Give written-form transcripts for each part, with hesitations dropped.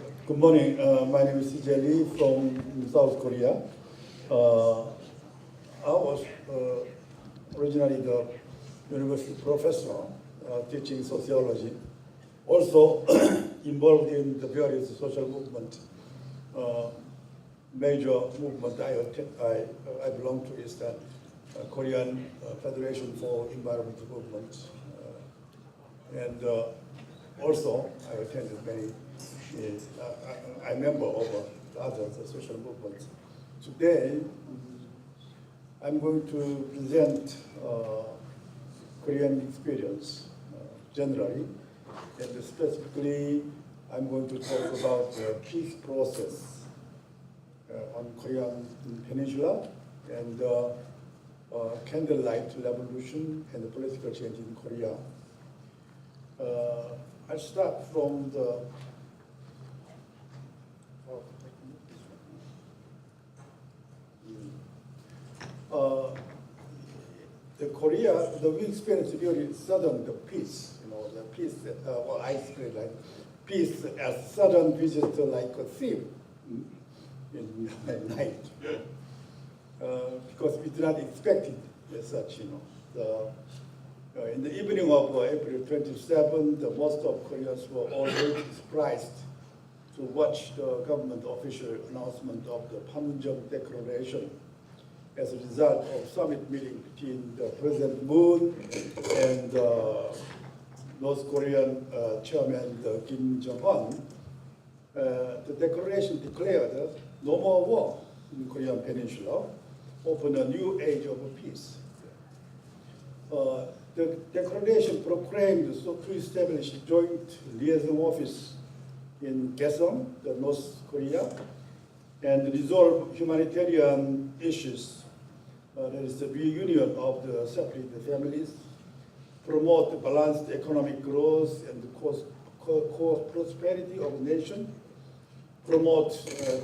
Good morning. My name is See-Jae from South Korea. I was originally the university professor teaching sociology, also involved in the various social movement. Major movement I belong to is the Korean Federation for Environmental Movement. And also I attended many, I'm member of other social movements. Today, I'm going to present Korean experience generally, and specifically I'm going to talk about the peace process on Korean Peninsula and Candlelight revolution and the political change in Korea. I'll start from the Korea, we experienced really sudden the peace, the peace, well, I explain like peace as sudden visit like a thief in the night. Because we did not expect it as such, in the evening of April 27, most of Koreans were already surprised to watch the government official announcement of the Panmunjom Declaration as a result of summit meeting between the President Moon and North Korean chairman Kim Jong-un. The declaration declared no more war in Korean Peninsula, opened a new age of peace. The declaration proclaimed to establish a joint liaison office in Kaesong, North Korea, and resolve humanitarian issues. That is the reunion of the separated families, promote balanced economic growth and prosperity of the nation, promote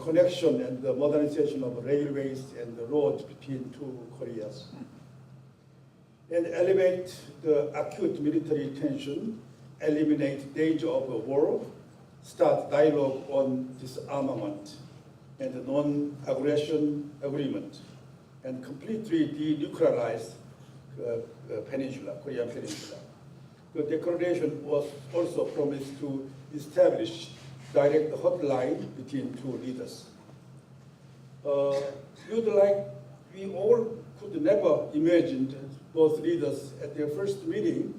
connection and the modernization of railways and the roads between two Koreas, and elevate the acute military tension, eliminate danger of a war, start dialogue on disarmament and non-aggression agreement, and completely denuclearize Korean Peninsula. The declaration was also promised to establish direct hotline between two leaders. We all could never imagine both leaders at their first meeting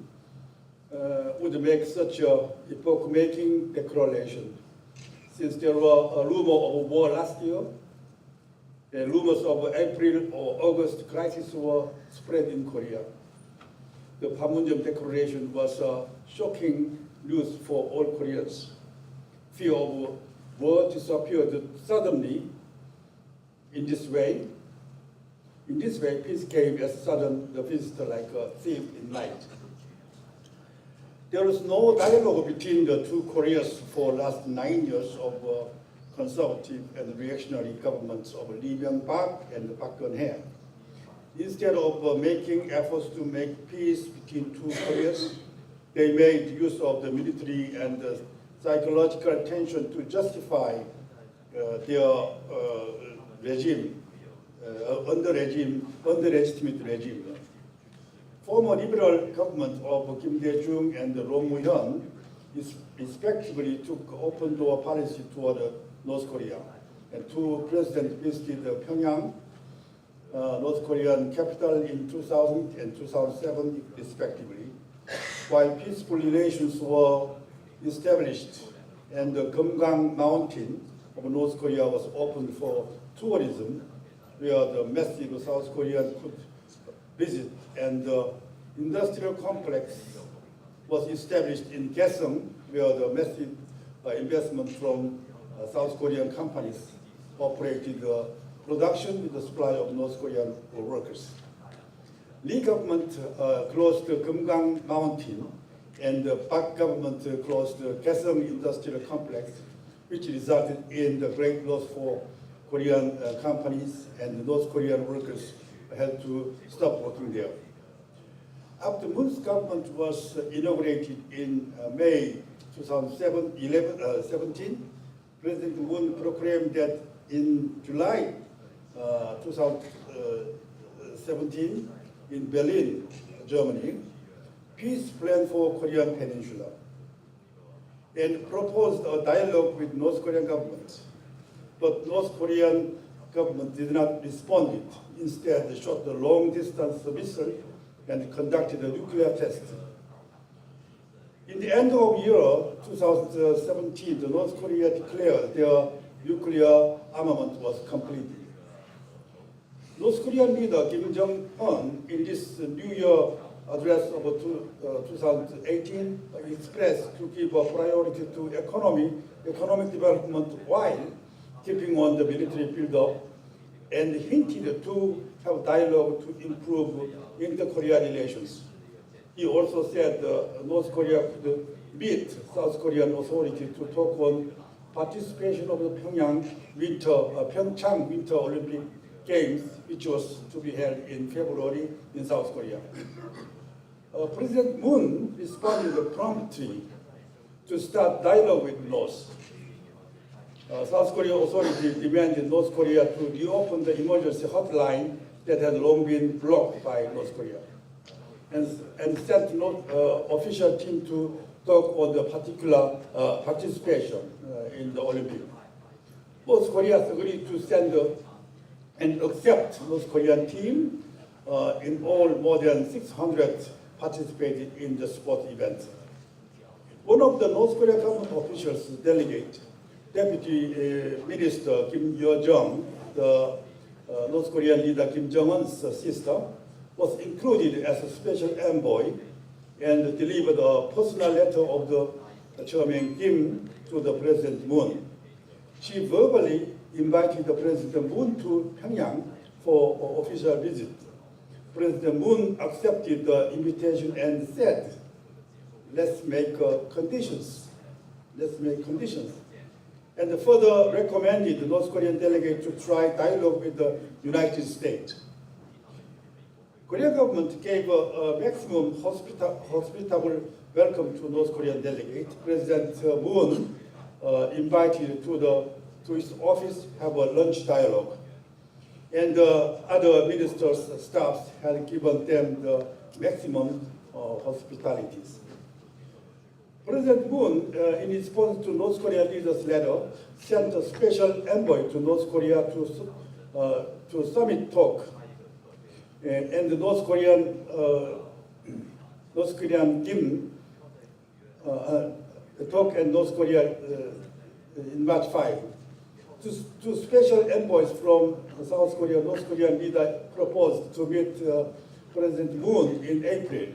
would make such a epoch-making declaration, since there were a rumor of war last year, and rumors of April or August crisis were spread in Korea. The Panmunjom Declaration was shocking news for all Koreans. Fear of war disappeared suddenly. In this way, peace came as sudden the visitor like a thief in night. There was no dialogue between the two Koreas for the last 9 years of conservative and reactionary governments of Lee Myung-bak and Park Geun-hye. Instead of making efforts to make peace between two Koreas, they made use of the military and psychological tension to justify their regime, under-legitimate regime. Former liberal government of Kim Dae-jung and Roh Moo-hyun respectively took open-door policy toward North Korea, and two presidents visited Pyongyang, North Korean capital, in 2000 and 2007 respectively, while peaceful relations were established and the Geumgang Mountain of North Korea was opened for tourism, where the massive South Koreans could visit, and the industrial complex was established in Kaesong, where the massive investment from South Korean companies operated production with the supply of North Korean workers. Lee government closed the Geumgang Mountain, and the Park government closed the Kaesong industrial complex, which resulted in the great loss for Korean companies, and the North Korean workers had to stop working there. After Moon's government was inaugurated in May 2017, President Moon proclaimed that in July 2017 in Berlin, Germany, peace plan for Korean Peninsula, and proposed a dialogue with North Korean government. But North Korean government did not respond. Instead, shot the long-distance missile and conducted a nuclear test. In the end of year 2017, the North Korea declared their nuclear armament was completed. North Korean leader Kim Jong-un, in this New Year address of 2018, expressed to give a priority to economic development while keeping on the military build-up, and hinted to have dialogue to improve inter-Korea relations. He also said North Korea could meet South Korean authority to talk on participation of the Pyeongchang Winter Olympic Games, which was to be held in February in South Korea. President Moon responded promptly to start dialogue with North. South Korean authorities demanded North Korea to reopen the emergency hotline that had long been blocked by North Korea, and sent official team to talk on the particular participation in the Olympic. Both Koreas agreed to send and accept North Korean team. In all, more than 600 participated in the sport event. One of the North Korean government officials delegate, Deputy Minister Kim Yo-jung, the North Korean leader Kim Jong-un's sister, was included as a special envoy and delivered a personal letter of the Chairman Kim to the President Moon. She verbally invited the President Moon to Pyongyang for an official visit. President Moon accepted the invitation and said, let's make conditions. Let's make conditions. And further recommended the North Korean delegate to try dialogue with the United States. Korean government gave a maximum hospitable welcome to North Korean delegate. President Moon invited to his office have a lunch dialogue. And other ministers' staffs had given them the maximum hospitalities. President Moon, in response to North Korean leader's letter, sent a special envoy to North Korea to summit talk. And the North Korean Kim talk and North Korea in March 5. Two special envoys from South Korea, North Korean leader proposed to meet President Moon in April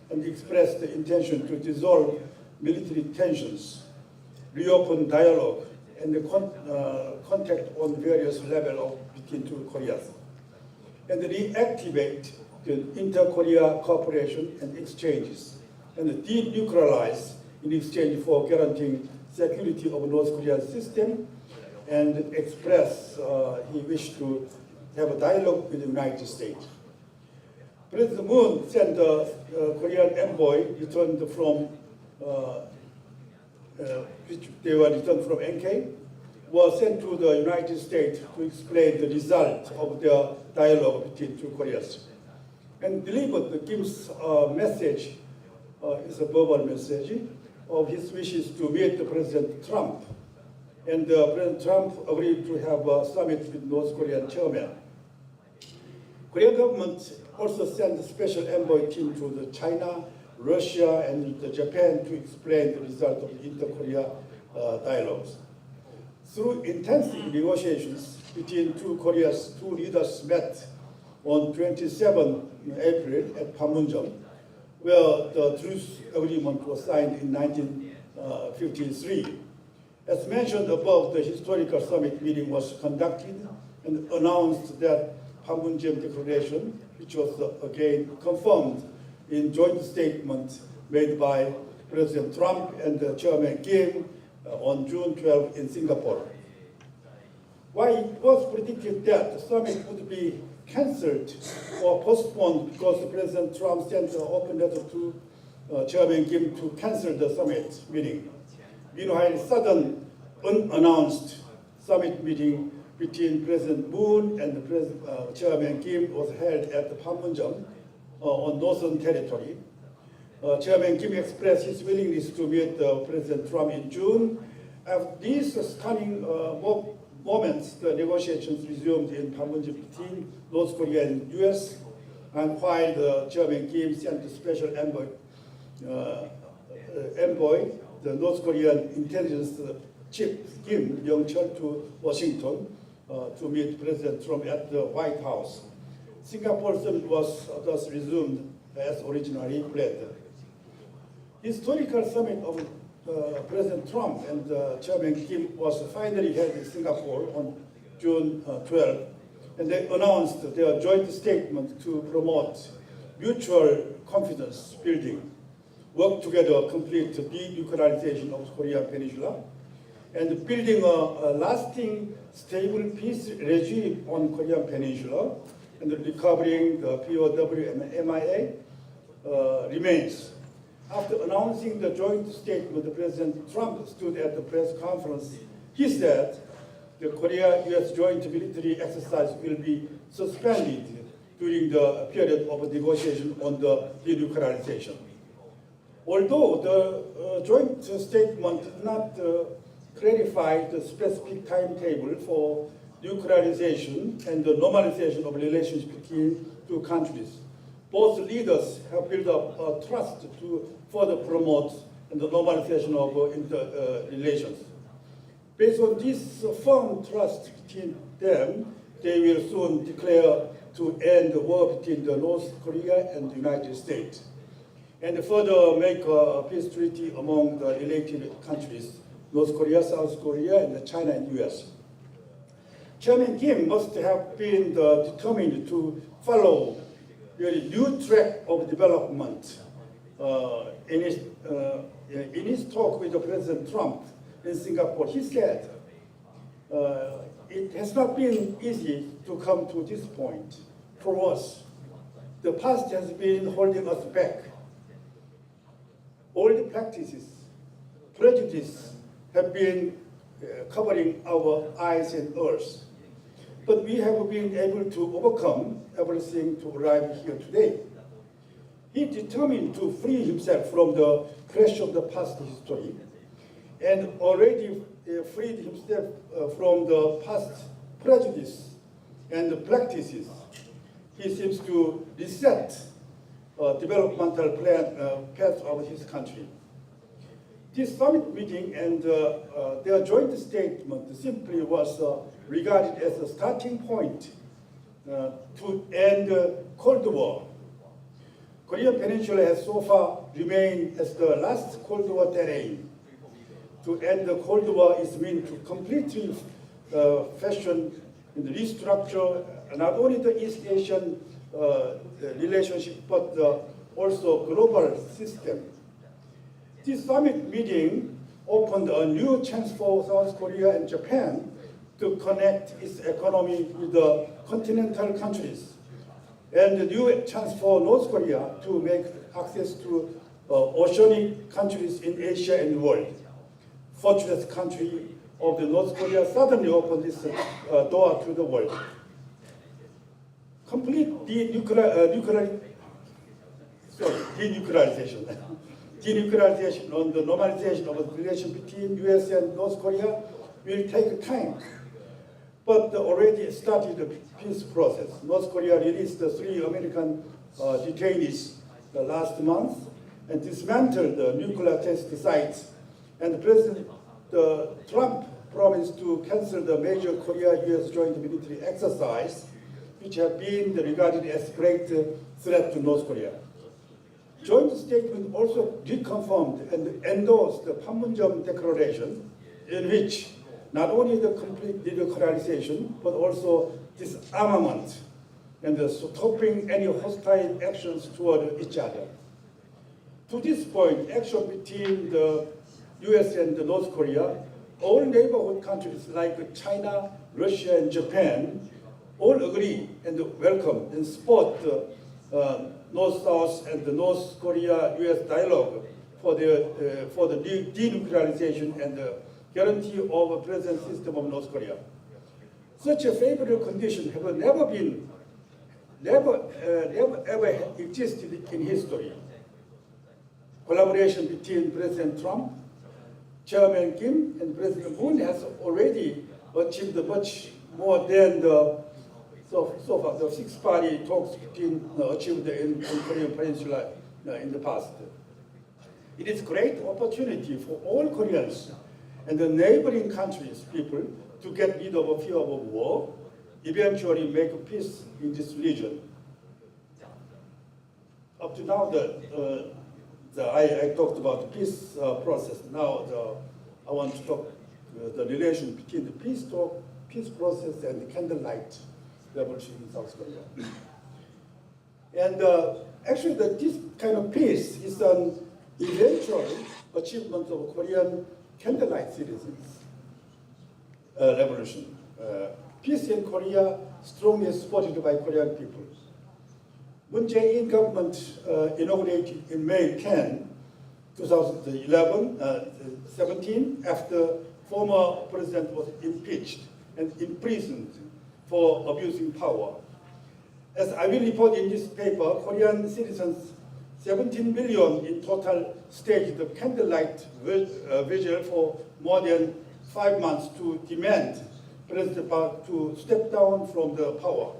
and expressed the intention to dissolve military tensions, reopen dialogue, and contact on various levels between two Koreas, and reactivate the inter-Korea cooperation and exchanges, and denuclearize in exchange for guaranteeing security of North Korean system, and express he wished to have a dialogue with the United States. President Moon sent a Korean envoy returned from which they were returned from NK, was sent to the United States to explain the result of their dialogue between two Koreas, and delivered the Kim's message, is a verbal message, of his wishes to meet the President Trump. And President Trump agreed to have a summit with North Korean chairman. Korean government also sent a special envoy team to the China, Russia, and Japan to explain the result of the inter-Korea dialogues. Through intensive negotiations between two Koreas, two leaders met on 27 April at Panmunjom, where the truce agreement was signed in 1953. As mentioned above, the historical summit meeting was conducted and announced that Panmunjom Declaration, which was again confirmed in joint statement made by President Trump and Chairman Kim on June 12 in Singapore. While it was predicted that the summit would be cancelled or postponed because President Trump sent an open letter to Chairman Kim to cancel the summit meeting. Meanwhile, sudden unannounced summit meeting between President Moon and Chairman Kim was held at the Panmunjom on Northern Territory. Chairman Kim expressed his willingness to meet President Trump in June. After these stunning moments, the negotiations resumed in Panmunjom between North Korea and U.S. And while Chairman Kim sent a special envoy, the North Korean intelligence chief Kim Yong-chol to Washington to meet President Trump at the White House. Singapore summit was thus resumed as originally planned. Historical summit of President Trump and Chairman Kim was finally held in Singapore on June 12, and they announced their joint statement to promote mutual confidence building, work together to complete the denuclearization of the Korean Peninsula, and building a lasting, stable peace regime on Korean Peninsula, and recovering the POW and MIA remains. After announcing the joint statement, President Trump stood at the press conference. He said the Korea-US joint military exercise will be suspended during the period of negotiation on the denuclearization. Although the joint statement did not clarify the specific timetable for nuclearization and the normalization of relations between two countries, both leaders have built up a trust to further promote the normalization of relations. Based on this firm trust between them, they will soon declare to end the war between the North Korea and the United States, and further make a peace treaty among the related countries, North Korea, South Korea, and China and US. Chairman Kim must have been determined to follow the new track of development. In his talk with President Trump in Singapore, he said, it has not been easy to come to this point for us. The past has been holding us back. Old practices, prejudice have been covering our eyes and ears. But we have been able to overcome everything to arrive here today. He determined to free himself from the pressure of the past history and already freed himself from the past prejudice and practices. He seems to reset developmental plan path of his country. This summit meeting and their joint statement simply was regarded as a starting point to end the Cold War. Korean Peninsula has so far remained as the last Cold War terrain. To end the Cold War is meant to completely fashion and restructure not only the East Asian relationship, but also global system. This summit meeting opened a new chance for South Korea and Japan to connect its economy with the continental countries, and a new chance for North Korea to make access to oceanic countries in Asia and the world. Fortunate country of the North Korea suddenly opened this door to the world. Complete denuclearization on the normalization of the relation between US and North Korea will take time, but already started the peace process. North Korea released the 3 American detainees last month and dismantled the nuclear test sites. And President Trump promised to cancel the major Korea-US joint military exercise, which have been regarded as great threat to North Korea. Joint statement also reconfirmed and endorsed the Panmunjom Declaration, in which not only the complete denuclearization, but also disarmament and stopping any hostile actions toward each other. To this point, action between the US and North Korea, all neighborhood countries like China, Russia, and Japan all agree and welcome and support North-South and the North Korea-US dialogue for the denuclearization and guarantee of a present system of North Korea. Such a favorable condition have never ever existed in history. Collaboration between President Trump, Chairman Kim, and President Moon has already achieved much more than the so far the six-party talks achieved in Korean Peninsula in the past. It is a great opportunity for all Koreans and the neighboring countries' people to get rid of a fear of war, eventually make peace in this region. Up to now, I talked about the peace process. Now I want to talk the relation between the peace process and the Candlelight Revolution in South Korea. And actually, this kind of peace is an eventual achievement of Korean Candlelight citizens revolution. Peace in Korea strongly supported by Korean people. Moon Jae-in government inaugurated in May 10, 2017, after former president was impeached and imprisoned for abusing power. As I will report in this paper, Korean citizens, 17 million in total, staged the candlelight vigil for more than 5 months to demand President Park to step down from the power.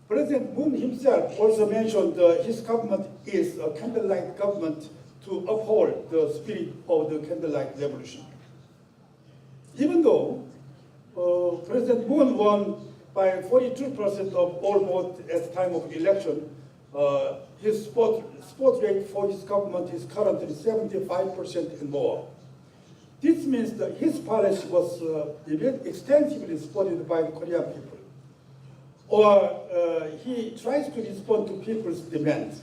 President Moon himself also mentioned his government is a candlelight government to uphold the spirit of the candlelight revolution. Even though President Moon won by 42% of all votes at the time of election, his support rate for his government is currently 75% and more. This means that his policy was extensively supported by the Korean people. Or he tries to respond to people's demands.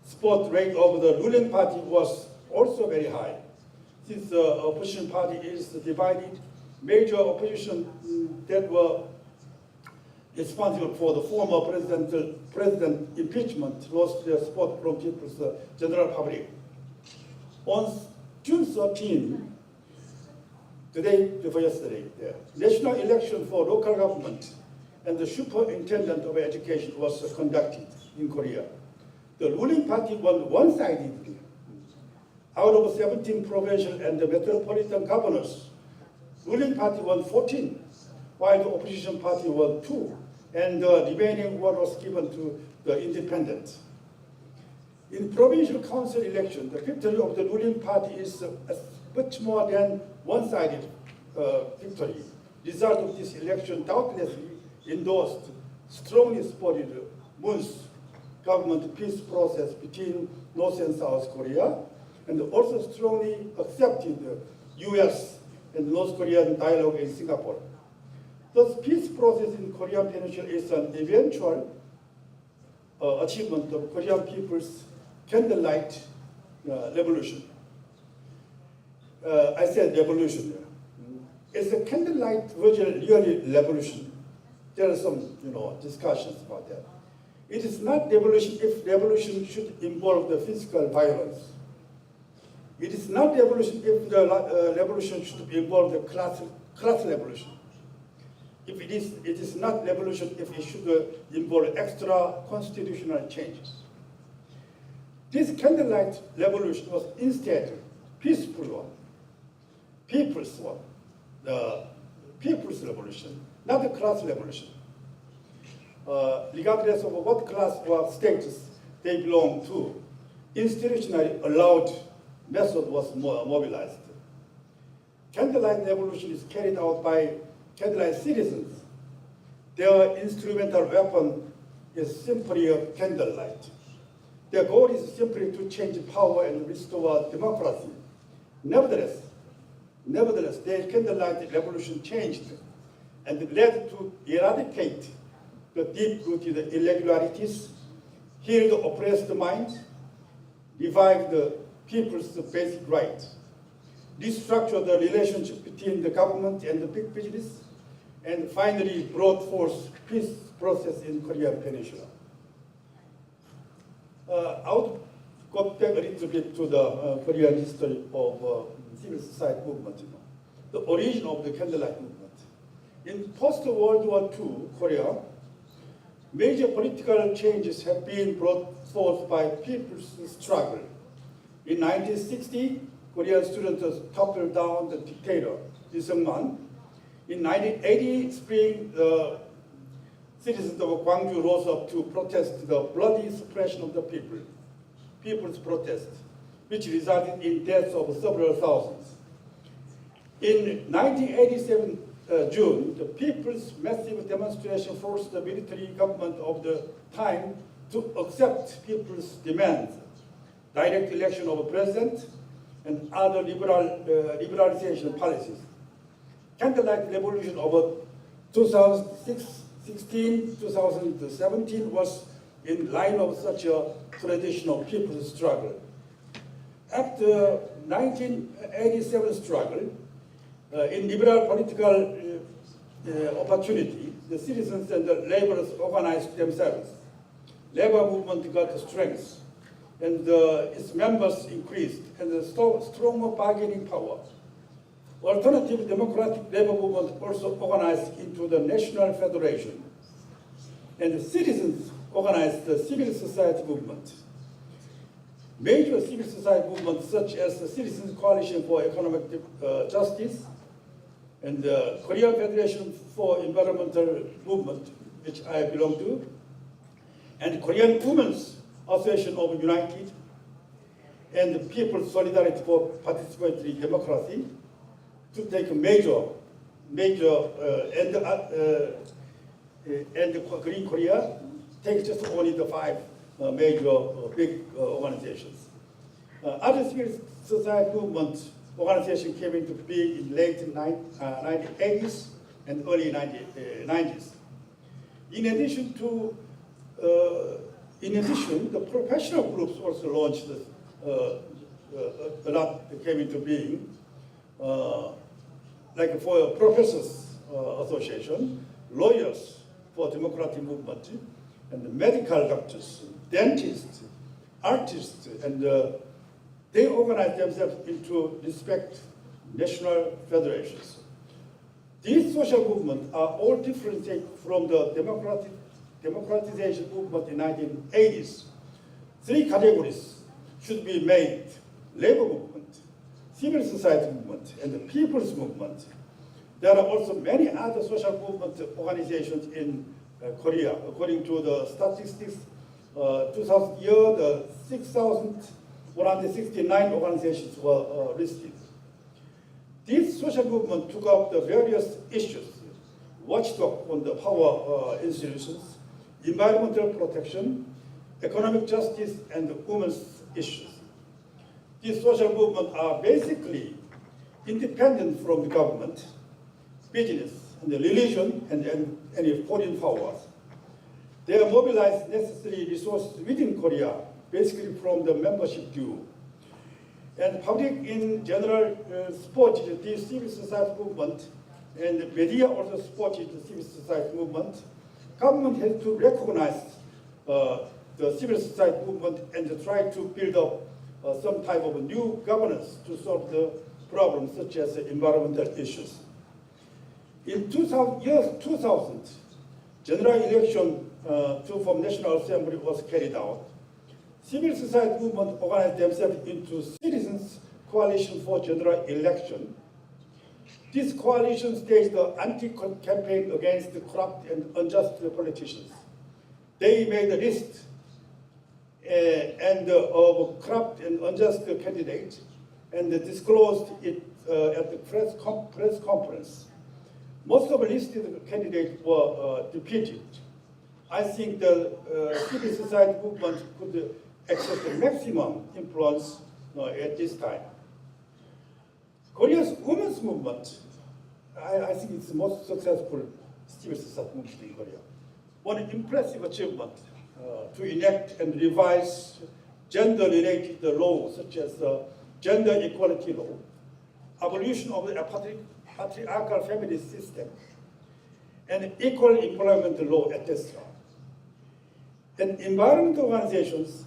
Support rate of the ruling party was also very high. Since the opposition party is divided, major opposition that were responsible for the former president impeachment lost their support from people's general public. On June 13, today before yesterday, the national election for local government and the superintendent of education was conducted in Korea. The ruling party won one-sidedly. Out of 17 provincial and the metropolitan governors, ruling party won 14, while the opposition party won 2, and the remaining one was given to the independent. In provincial council election, the victory of the ruling party is much more than one-sided victory. Result of this election doubtlessly endorsed, strongly supported Moon's government peace process between North and South Korea, and also strongly accepted the U.S. and North Korean dialogue in Singapore. Thus, peace process in Korean Peninsula is an eventual achievement of Korean people's candlelight revolution. I said revolution. Is the candlelight virtual really revolution? There are some, discussions about that. It is not revolution if revolution should involve the physical violence. It is not revolution if the revolution should involve the class revolution. It is not revolution if it should involve extra constitutional changes. This candlelight revolution was instead peaceful one, people's one, the people's revolution, not the class revolution. Regardless of what class or status they belong to, institutionally allowed method was mobilized. Candlelight revolution is carried out by candlelight citizens. Their instrumental weapon is simply a candlelight. Their goal is simply to change power and restore democracy. Nevertheless, the candlelight revolution changed and led to eradicate the deep-rooted irregularities, heal the oppressed minds, revive the people's basic rights, restructure the relationship between the government and the big business, and finally brought forth peace process in Korean Peninsula. I'll go back a little bit to the Korean history of civil society movement, the origin of the Candlelight movement. In post-World War II Korea, major political changes have been brought forth by people's struggle. In 1960, Korean students toppled down the dictator, Lee Seung-man. In 1980 spring, the citizens of Gwangju rose up to protest the bloody suppression of the people, people's protest, which resulted in deaths of several thousands. In 1987 June, the people's massive demonstration forced the military government of the time to accept people's demands, direct election of a president, and other liberalization policies. Candlelight revolution of 2016-2017 was in line of such a traditional people's struggle. After 1987 struggle, in liberal political opportunity, the citizens and the laborers organized themselves. Labor movement got strength, and its members increased, and a stronger bargaining power. Alternative democratic labor movement also organized into the National Federation, and the citizens organized the civil society movement. Major civil society movements such as the Citizens Coalition for Economic Justice and the Korean Federation for Environmental Movement, which I belong to, and Korean Women's Association of United, and the People's Solidarity for Participatory Democracy, to take a major, and Green Korea take just only the 5 major big organizations. Other civil society movement organization came into being in late 1980s and early 90s. In addition, the professional groups also launched a lot came into being, like for Professors Association, lawyers for democratic movement, and the medical doctors, dentists, artists, and they organized themselves into respect national federations. These social movements are all differentiated from the democratization movement in the 1980s. 3 categories should be made: labor movement, civil society movement, and the people's movement. There are also many other social movement organizations in Korea. According to the statistics, 2000 year, the 6,169 organizations were listed. These social movements took up the various issues: watchdog on the power institutions, environmental protection, economic justice, and women's issues. These social movements are basically independent from the government, business, and the religion, and any foreign powers. They have mobilized necessary resources within Korea, basically from the membership due. And public in general supported the civil society movement, and the media also supported the civil society movement. Government has to recognize the civil society movement and to try to build up some type of new governance to solve the problems such as environmental issues. In 2000, general election to form National Assembly was carried out. Civil society movement organized themselves into Citizens Coalition for General Election. This coalition staged the anti-campaign against the corrupt and unjust politicians. They made a list of corrupt and unjust candidates and disclosed it at the press conference. Most of the listed candidates were defeated. I think the civil society movement could exert the maximum influence at this time. Korea's women's movement, I think it's the most successful civil society movement in Korea. One impressive achievement to enact and revise gender-related laws such as the gender equality law, abolition of the patriarchal family system, and equal employment law, etc. And environmental organizations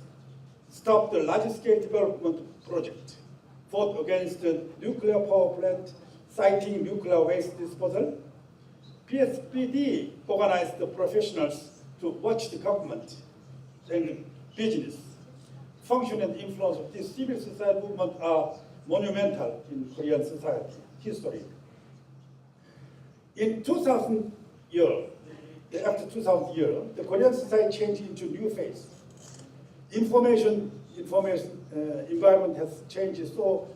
stopped the large-scale development project. fought against the nuclear power plant, citing nuclear waste disposal. PSPD organized the professionals to watch the government and business. Function and influence of this civil society movement are monumental in Korean society history. In 2000 year, after 2000 year, the Korean society changed into new phase. Information environment has changed so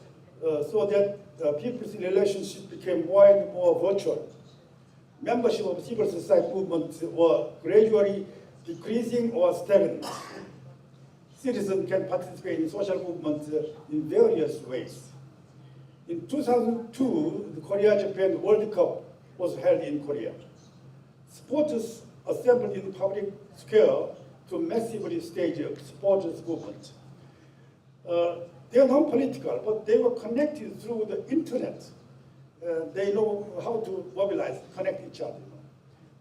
that people's relationship became more and more virtual. Membership of civil society movements were gradually decreasing or stagnant. Citizens can participate in social movements in various ways. In 2002, the Korea-Japan World Cup was held in Korea. Supporters assembled in the public square to massively stage a supporters movement. They are non-political, but they were connected through the internet. They know how to mobilize, connect each other.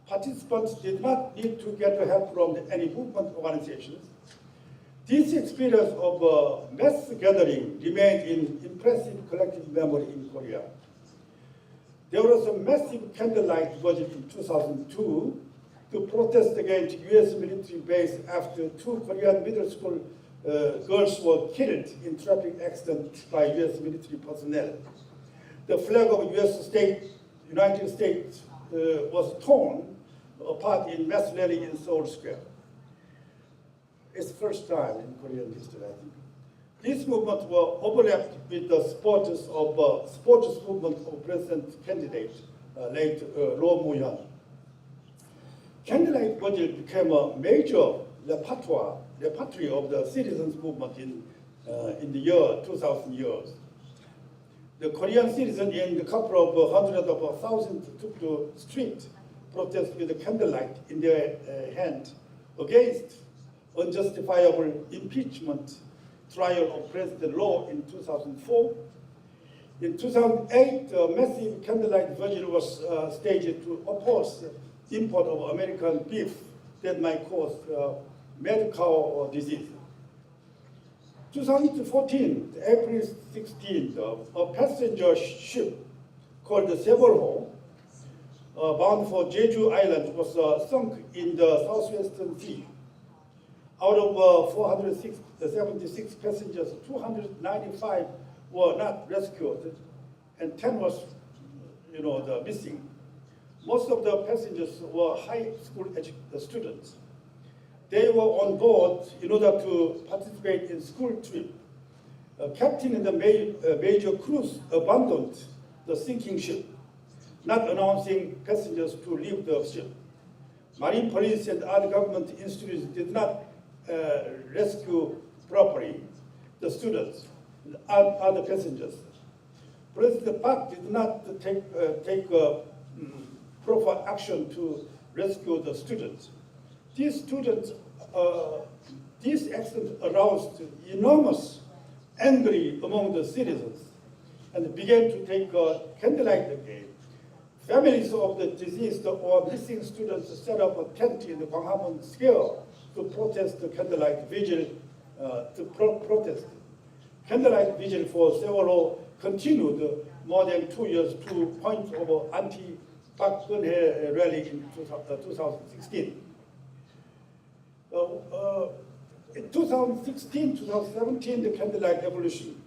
Participants did not need to get help from any movement organizations. This experience of mass gathering remained in impressive collective memory in Korea. There was a massive candlelight budget in 2002 to protest against US military base after 2 Korean middle school girls were killed in traffic accident by US military personnel. The flag of United States was torn apart in mass rally in Seoul Square. It's the first time in Korean history, I think. These movements were overlapped with the supporters movement of President candidate, late Roh Candlelight budget became a major repertoire of the citizens movement in the year 2000 years. The Korean citizens in the couple of hundreds of thousands took to the street protest with a candlelight in their hand against unjustifiable impeachment trial of President Roh in 2004. In 2008, a massive candlelight vigil was staged to oppose the import of American beef that might cause mad cow disease. 2014, April 16th, a passenger ship called the Sevolho, bound for Jeju Island, was sunk in the southwestern sea. Out of 476 passengers, 295 were not rescued, and 10 was, missing. Most of the passengers were high school students. They were on board in order to participate in school trip. A captain in the major cruise abandoned the sinking ship, not announcing passengers to leave the ship. Marine police and other government institutions did not rescue properly the students and other passengers. President Park did not take proper action to rescue the students. These accidents aroused enormous anger among the citizens and began to take candlelight again. Families of the deceased or missing students set up a tent in the Gwanghwamun Square to protest the candlelight vigil. Protest. Candlelight vigil for Seoul continued more than 2 years to point of anti-Park Geun-hye rally in 2016. In 2016, 2017, the Candlelight Revolution,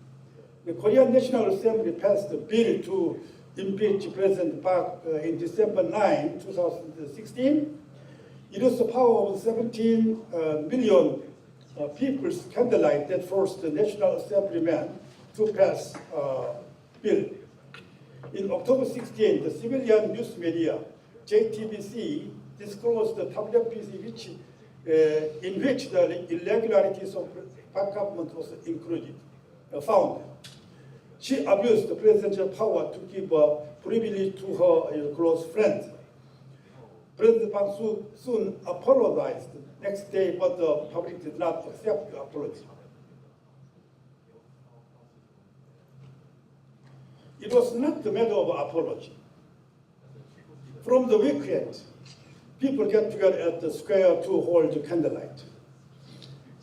the Korean National Assembly passed a bill to impeach President Park in December 9, 2016. It was the power of 17 million people's candlelight that forced the National Assemblyman to pass a bill. In October 16, the civilian news media, JTBC, disclosed the WPC in which the irregularities of Park government was found. She abused the presidential power to give privilege to her close friends. President Park soon apologized the next day, but the public did not accept the apology. It was not the matter of apology. From the weekend, people get together at the square to hold the candlelight.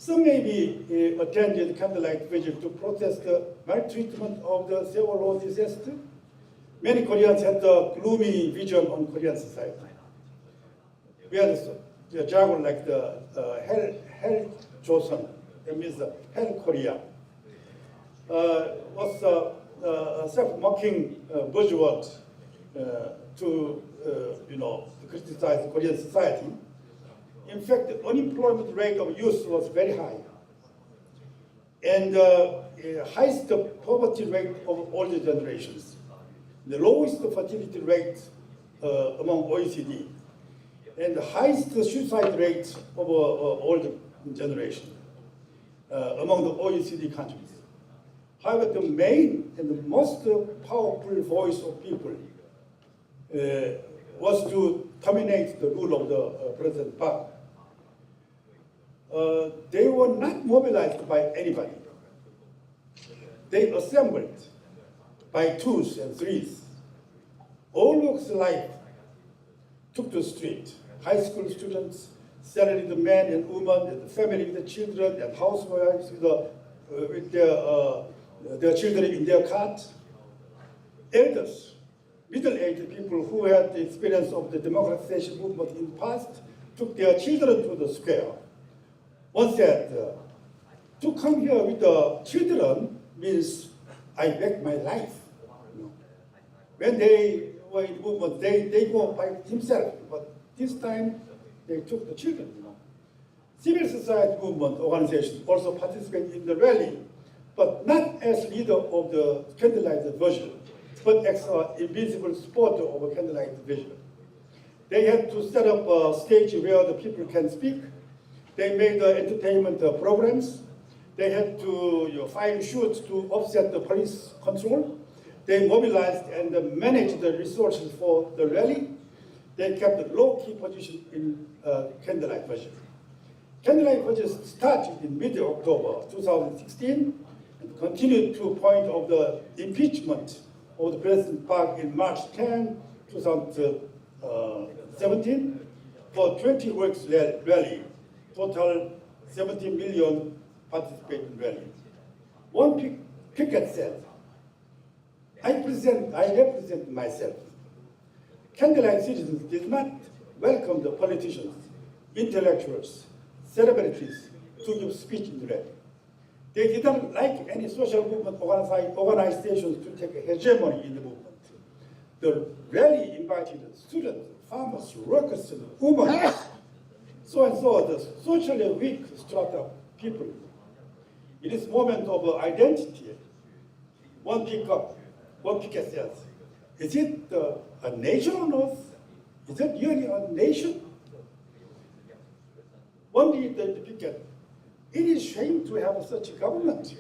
Some maybe attended Candlelight vigil to protest the maltreatment of the Sewol disaster. Many Koreans had a gloomy vision on Korean society. We had the jargon like the hell Joseon, that means the hell Korea. Was a self-mocking buzzword to criticize Korean society. In fact, the unemployment rate of youth was very high, and highest poverty rate of older generations, the lowest fertility rate among OECD, and the highest suicide rate of older generation among the OECD countries. However, the main and the most powerful voice of people was to terminate the rule of the President Park. They were not mobilized by anybody. They assembled by twos and threes. All walks of life took to the street. High school students, salaried men and women, and the family with the children, and housewives with their children in their cart. Elders, middle-aged people who had the experience of the democratization movement in the past took their children to the square. One said, to come here with the children means I bet my life. When they were in the movement, they go by himself, but this time they took the children. Civil society movement organizations also participated in the rally, but not as leader of the Candlelight version, but as an invisible supporter of a Candlelight vision. They had to set up a stage where the people can speak. They made entertainment programs. They had to fire shoots to offset the police control. They mobilized and managed the resources for the rally. They kept a low-key position in Candlelight version. Candlelight version started in mid-October 2016 and continued to point of the impeachment of the President Park in March 10, 2017 for 20 weeks rally. Total 17 million participating rally. One picket said, I represent myself. Candlelight citizens did not welcome the politicians, intellectuals, celebrities to give speech in the rally. They did not like any social movement organizations to take a hegemony in the movement. The rally invited students, farmers, workers, and women, so the socially weak strata people. In this moment of identity, one picket says, is it a nation on earth? Is it really a nation? One did the picket, it is shame to have such a government.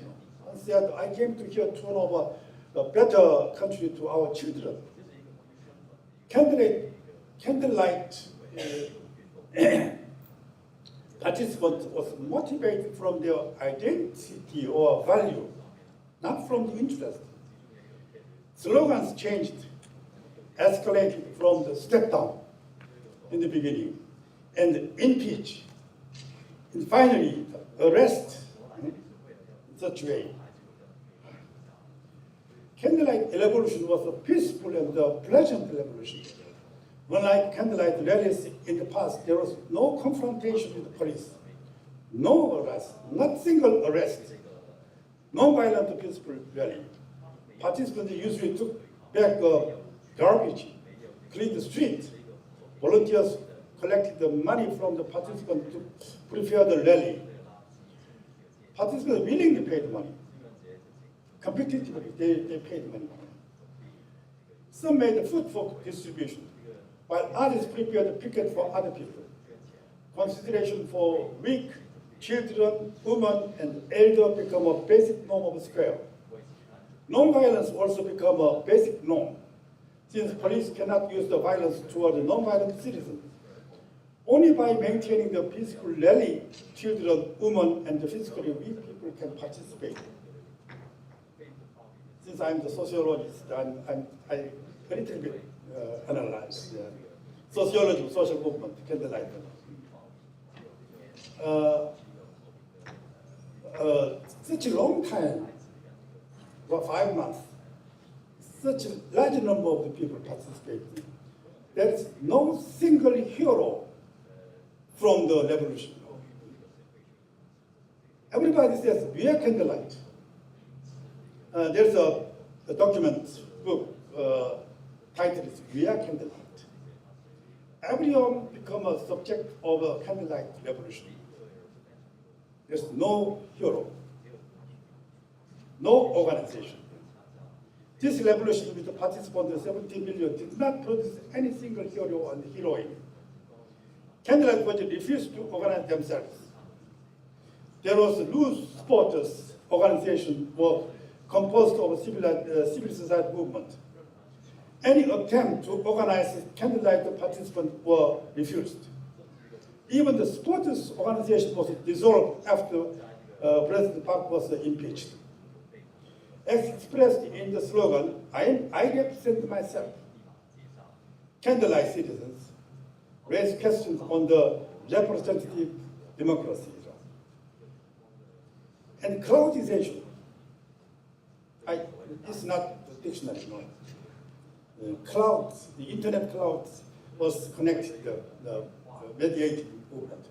And said, I came to here to turn over a better country to our children. Candlelight participants was motivated from their identity or value, not from the interest. Slogans changed, escalated from the step down in the beginning, and impeach, and finally arrest in such way. Candlelight revolution was a peaceful and pleasant revolution. Unlike candlelight rallies in the past, there was no confrontation with the police, no arrest, not single arrest, no violent peaceful rally. Participants usually took back garbage, cleaned the street. Volunteers collected the money from the participants to prepare the rally. Participants willingly paid money. Competitively, they paid money. Some made food for distribution, while others prepared the picket for other people. Consideration for weak, children, women, and elder become a basic norm of the square. Non-violence also become a basic norm, since police cannot use the violence toward the non-violent citizens. Only by maintaining the peaceful rally, children, women, and the physically weak people can participate. Since I'm the sociologist, I a little bit analyze sociology, social movement, Candlelight. such a long time, for 5 months, such a large number of the people participating. There is no single hero from the revolution. Everybody says, we are Candlelight. There's a document book titled is We Are Candlelight. Everyone become a subject of a Candlelight revolution. There's no hero, no organization. This revolution with the participants of 70 million did not produce any single hero and heroine. Candlelight was refused to organize themselves. There was a loose supporters organization were composed of a civil society movement. Any attempt to organize Candlelight participants were refused. Even the supporters organization was dissolved after President Park was impeached. As expressed in the slogan, I represent myself. Candlelight citizens raise questions on the representative democracy. And cloudization, it's not the dictionary, no. Clouds, the internet clouds was connected, the mediating movement.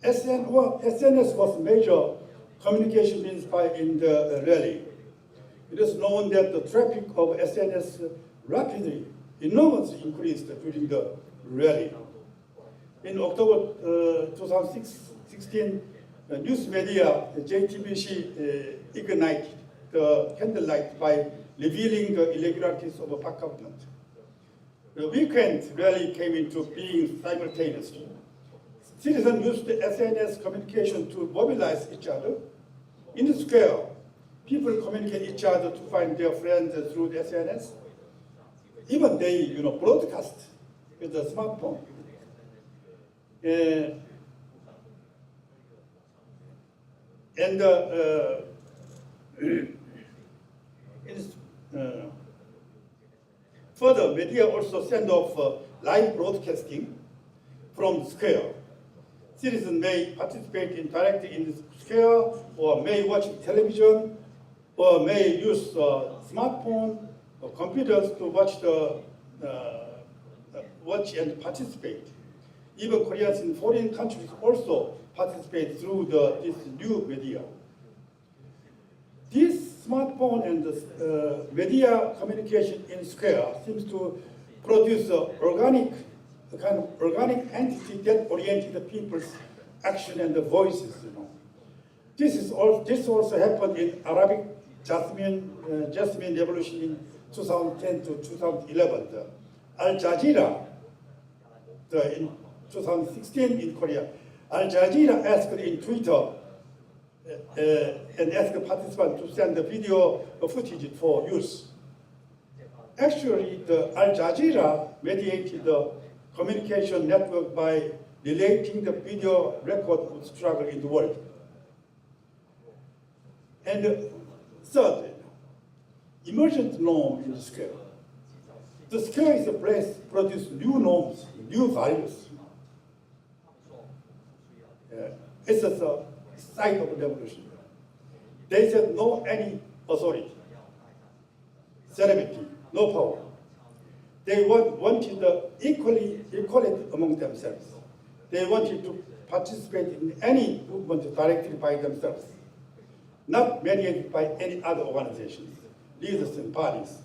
SNS was major communication means in the rally. It is known that the traffic of SNS rapidly, enormously increased during the rally. In October 2016, news media, JTBC, ignited the Candlelight by revealing the irregularities of a Park government. The weekend rally came into being simultaneously. Citizens used the SNS communication to mobilize each other. In the square, people communicate each other to find their friends through the SNS. Even they, broadcast with the smartphone. Further, media also send off live broadcasting from the square. Citizens may participate directly in the square, or may watch television, or may use smartphone or computers to watch and participate. Even Koreans in foreign countries also participate through this new media. This smartphone and the media communication in Square seems to produce a kind of organic entity that oriented the people's action and the voices. This also happened in Arabic Jasmine Revolution in 2010 to 2011. Al Jazeera, in 2016 in Korea, Al Jazeera asked in Twitter and asked participants to send the video footage for use. Actually, the Al Jazeera mediated the communication network by relating the video record of struggle in the world. And third, emergent norm in the square. The square is a place to produce new norms, new values. It's a site of revolution. They said no any authority, celebrity, no power. They wanted the equality among themselves. They wanted to participate in any movement directly by themselves, not mediated by any other organizations, leaders and parties.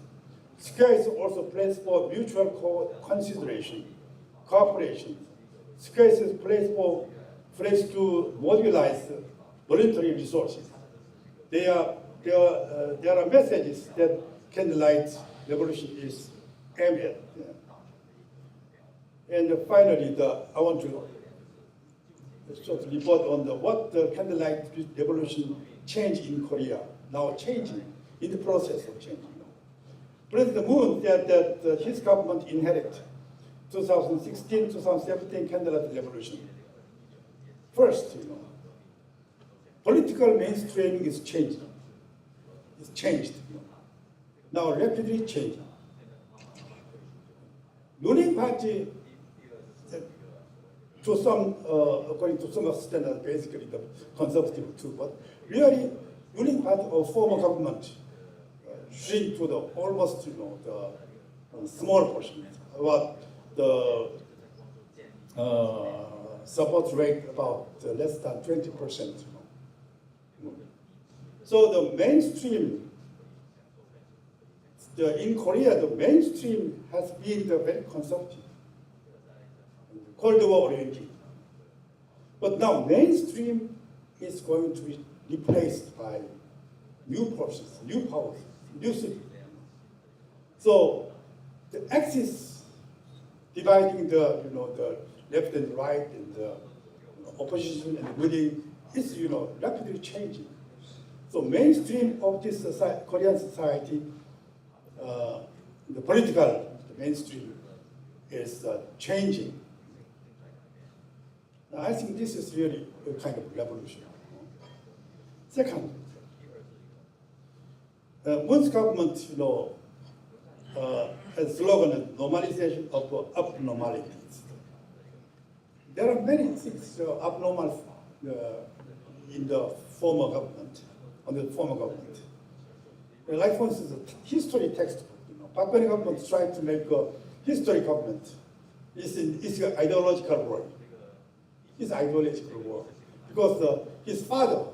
Square is also a place for mutual consideration, cooperation. Square is a place to mobilize voluntary resources. There are messages that Candlelight Revolution is aimed at. And finally, I want to short report on what the Candlelight Revolution changed in Korea, now changing, in the process of changing. President Moon said that his government inherited 2016-2017 Candlelight Revolution. First, political mainstreaming is changing. It's changed. Now rapidly changing. Ruling party to some, according to some extent, basically the conservative too, but really ruling party of former government shrink to the almost, the small portion. About the support rate about less than 20%. So the mainstream, in Korea, the mainstream has been very conservative, Cold War oriented. But now mainstream is going to be replaced by new forces, new powers, new cities. So the axis dividing the the left and right and the opposition and winning is rapidly changing. So mainstream of this society, Korean society, the political mainstream is changing. I think this is really a kind of revolution. Second, Moon's government, has slogan normalization of abnormalities. There are many things abnormal in the former government, under the former government. Like for instance, the history textbook. Park Geun-hye government tried to make a history government. It's an ideological war. It's ideological war because his father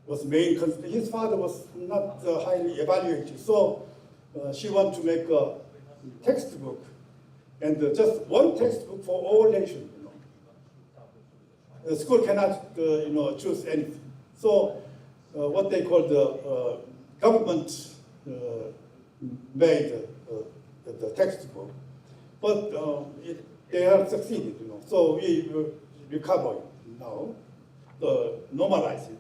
was his father was not highly evaluated, so she wanted to make a textbook, and just one textbook for all nations. The school cannot choose anything. So what they call the government made the textbook, but they have succeeded. So we recover now, normalize it.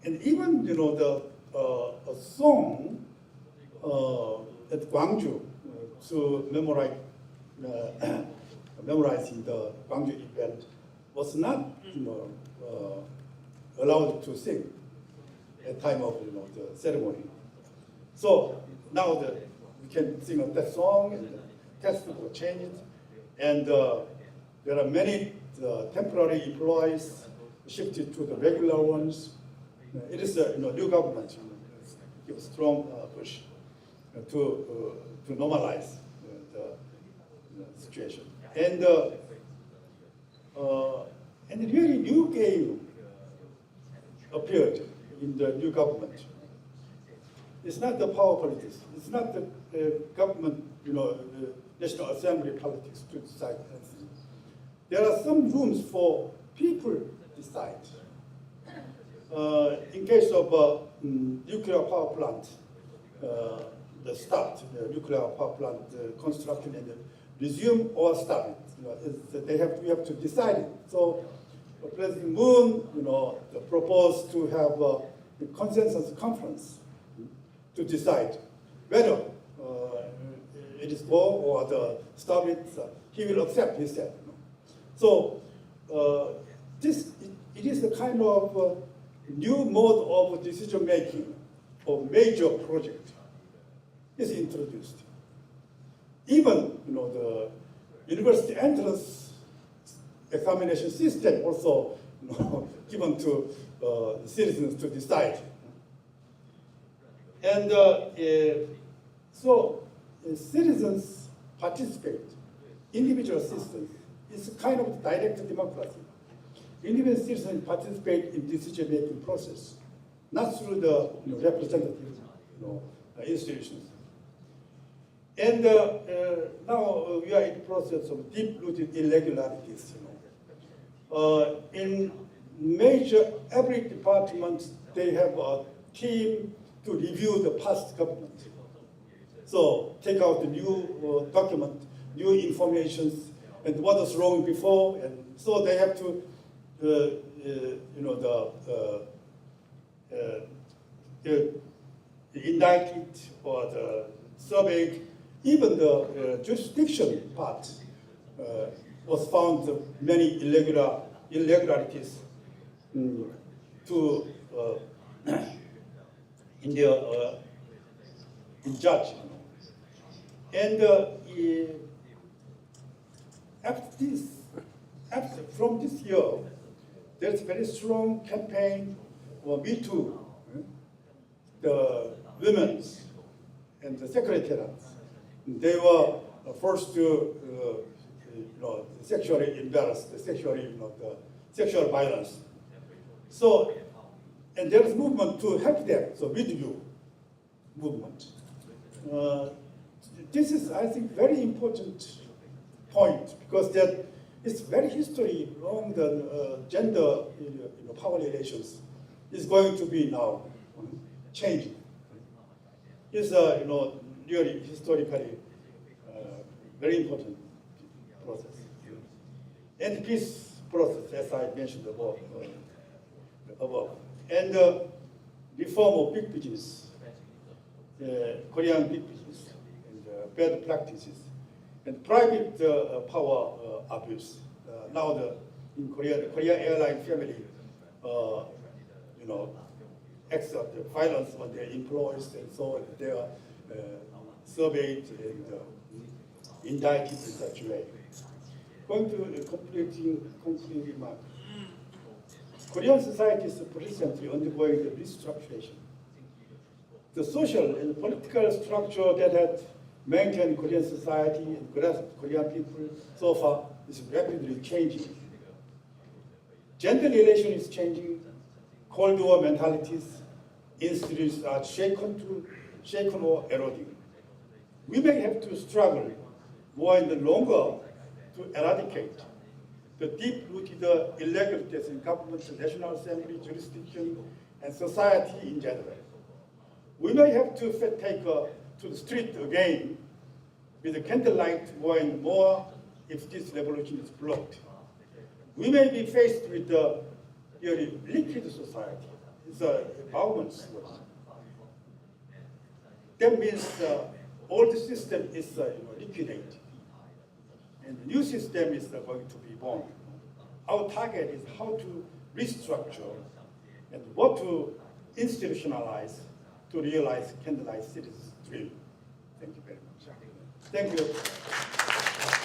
And even a song at Gwangju to memorizing the Gwangju event was not allowed to sing at time of the ceremony. So now we can sing that song, and the textbook will change it, and there are many temporary employees shifted to the regular ones. It is a new government, give a strong push to normalize the situation. And really new game appeared in the new government. It's not the power politics. It's not the government, the National Assembly politics to decide anything. There are some rooms for people decide. In case of nuclear power plant, the nuclear power plant construction and resume or stop it. We have to decide it. So President Moon, proposed to have a consensus conference to decide whether it is go or stop it. He will accept, he said. So it is a kind of new mode of decision making of major project is introduced. Even the university entrance examination system also given to citizens to decide. And so citizens participate, individual citizens. It's a kind of direct democracy. Individual citizens participate in decision-making process, not through the representative institutions. And now we are in the process of deep-rooted irregularities. In every department, they have a team to review the past government. So take out the new document, new information, and what was wrong before, and so they have to, the indicted or the survey, even the jurisdiction part was found many irregularities to in judge, and from this year, there's very strong campaign for Me Too, the women's and the secretariats. They were forced to, sexually embarrassed, the sexual violence. So, and there's movement to help them. So, with you movement. This is, I think, very important point because that it's very history along the gender power relations is going to be now changing. It's really historically very important process. And peace process, as I mentioned above. And reform of big business, Korean big business, and bad practices, and private power abuse. Now in Korea, the Korea airline family, acts of the violence on their employees, and so they are surveyed and indicted in such a way. Going to a concluding remark. Korean society is presently undergoing the restructuration. The social and political structure that had maintained Korean society and Korean people so far is rapidly changing. Gender relation is changing, Cold War mentalities, institutions are shaken or eroding. We may have to struggle more in the longer to eradicate the deep-rooted irregularities in government, National Assembly, jurisdiction, and society in general. We may have to take to the street again with the candlelight more and more if this revolution is blocked. We may be faced with a really liquid society. It's a empowerment. That means old system is liquidated, and the new system is going to be born. Our target is how to restructure and what to institutionalize to realize Candlelight City's dream. Thank you very much. Thank you.